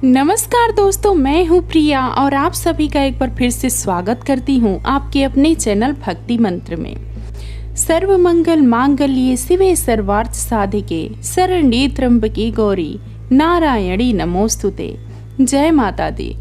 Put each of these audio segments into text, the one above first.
नमस्कार दोस्तों, मैं हूँ प्रिया और आप सभी का एक बार फिर से स्वागत करती हूँ आपके अपने चैनल भक्ति मंत्र में। सर्व मंगल मांगल्ये शिवे सर्वार्थ साधिके शरण्ये त्र्यंबके गौरी नारायणी नमोस्तुते। जय माता दी।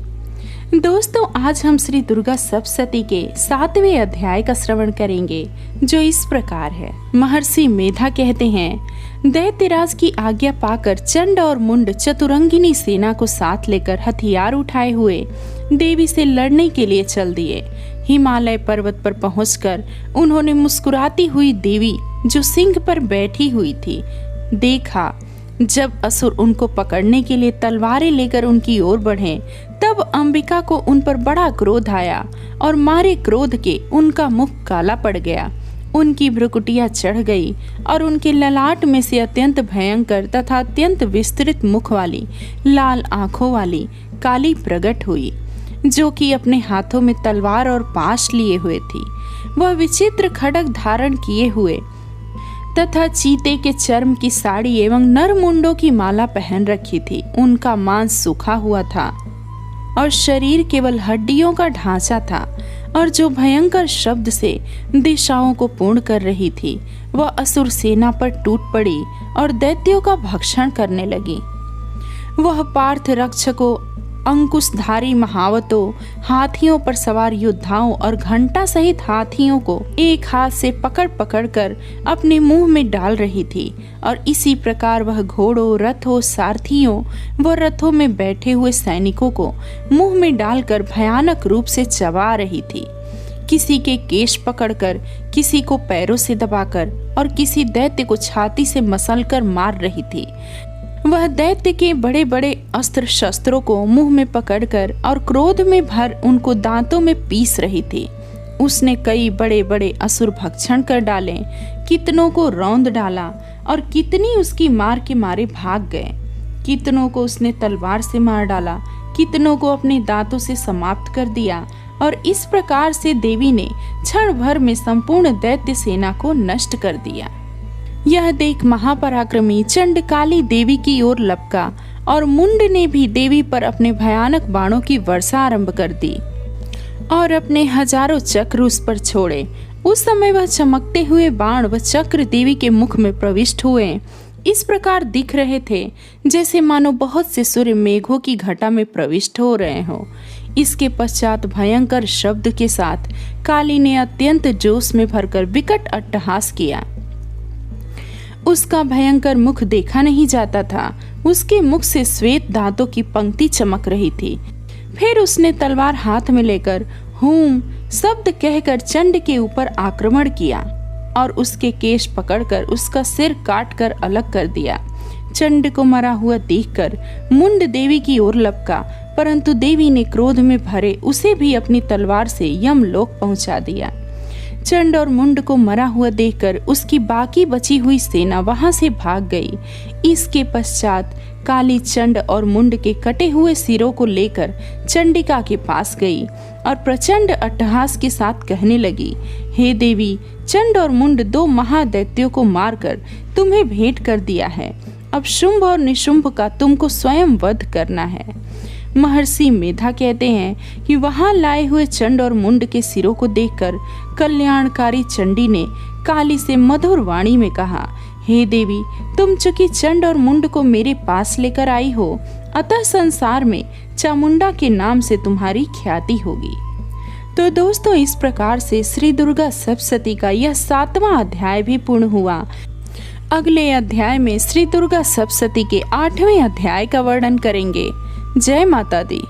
दोस्तों, आज हम श्री दुर्गा सप्तशती के 7वें अध्याय का श्रवण करेंगे, जो इस प्रकार है। महर्षि मेधा कहते हैं, दैत्यराज की आज्ञा पाकर चंड और मुंड चतुरंगिनी सेना को साथ लेकर हथियार उठाए हुए देवी से लड़ने के लिए चल दिए। हिमालय पर्वत पर पहुंचकर उन्होंने मुस्कुराती हुई देवी जो सिंह पर बैठी हुई थी देखा। जब असुर उनको पकड़ने के लिए तलवारें लेकर उनकी ओर बढ़े, तब अंबिका को उन पर बड़ा क्रोध आया और मारे क्रोध के उनका मुख काला पड़ गया। उनकी भ्रुकुटियां चढ़ गई और उनके ललाट में से अत्यंत भयंकर तथा अत्यंत विस्तृत मुख वाली लाल आंखों वाली काली प्रकट हुई, जो कि अपने हाथों में तलवार और पाश लिए हुए थी। वह विचित्र खड्ग धारण किए हुए तथा चीते के चर्म की साड़ी एवं नरमुंडों की माला पहन रखी थी। उनका मांस सूखा हुआ था और शरीर केवल हड्डियों का ढांचा था, और जो भयंकर शब्द से दिशाओं को पूर्ण कर रही थी, वह असुर सेना पर टूट पड़ी और दैत्यों का भक्षण करने लगी। वह पार्थ रक्षकों, अंकुशधारी महावतों, हाथियों पर सवार योद्धाओं और घंटा सहित हाथियों को एक हाथ से पकड़ पकड़ कर अपने मुंह में डाल रही थी, और इसी प्रकार वह घोड़ों, रथों, सारथियों व रथों में बैठे हुए सैनिकों को मुंह में डालकर भयानक रूप से चबा रही थी। किसी के केश पकड़कर, किसी को पैरों से दबाकर और किसी दैत्य को छाती से मसलकर मार रही थी। वह दैत्य के बड़े बड़े अस्त्र शस्त्रों को मुंह में पकड़कर और क्रोध में भर उनको दांतों में पीस रही थी। उसने कई बड़े बड़े असुर भक्षण कर डाले, कितनों को रौंद डाला और कितनी उसकी मार के मारे भाग गए। कितनों को उसने तलवार से मार डाला, कितनों को अपने दांतों से समाप्त कर दिया, और इस प्रकार से देवी ने क्षण भर में संपूर्ण दैत्य सेना को नष्ट कर दिया। यह देख महापराक्रमी चंड काली देवी की ओर लपका और मुंड ने भी देवी पर अपने भयानक बाणों की वर्षा आरंभ कर दी और अपने हजारों चक्र उस पर छोड़े। उस समय वह चमकते हुए बाण व चक्र देवी के मुख में प्रविष्ट हुए इस प्रकार दिख रहे थे, जैसे मानो बहुत से सूर्य मेघों की घटा में प्रविष्ट हो रहे हो। इसके पश्चात भयंकर शब्द के साथ काली ने अत्यंत जोश में भरकर विकट अट्टहास किया। उसका भयंकर मुख देखा नहीं जाता था। उसके मुख से श्वेत दांतों की पंक्ति चमक रही थी। फिर उसने तलवार हाथ में लेकर हूम शब्द कहकर चंड के ऊपर आक्रमण किया और उसके केश पकड़कर उसका सिर काटकर अलग कर दिया। चंड को मरा हुआ देखकर मुंड देवी की ओर लपका, परंतु देवी ने क्रोध में भरे उसे भी अपनी तलवार से यमलोक पहुंचा दिया। चंड और मुंड को मरा हुआ देखकर उसकी बाकी बची हुई सेना वहां से भाग गई। इसके पश्चात काली चंड और मुंड के कटे हुए सिरों को लेकर चंडिका के पास गई और प्रचंड अट्टहास के साथ कहने लगी, हे देवी, चंड और मुंड दो महादैत्यों को मारकर तुम्हें भेंट कर दिया है। अब शुंभ और निशुंभ का तुमको स्वयं वध करना है। महर्षि मेधा कहते हैं कि वहां लाए हुए चंड और मुंड के सिरों को देखकर कल्याणकारी चंडी ने काली से मधुर वाणी में कहा, हे देवी, तुम चूंकि चंड और मुंड को मेरे पास लेकर आई हो, अतः संसार में चामुंडा के नाम से तुम्हारी ख्याति होगी। तो दोस्तों, इस प्रकार से श्री दुर्गा सप्तशती का यह 7वां अध्याय भी पूर्ण हुआ। अगले अध्याय में श्री दुर्गा सप्तशती के 8वें अध्याय का वर्णन करेंगे। जय माता दी।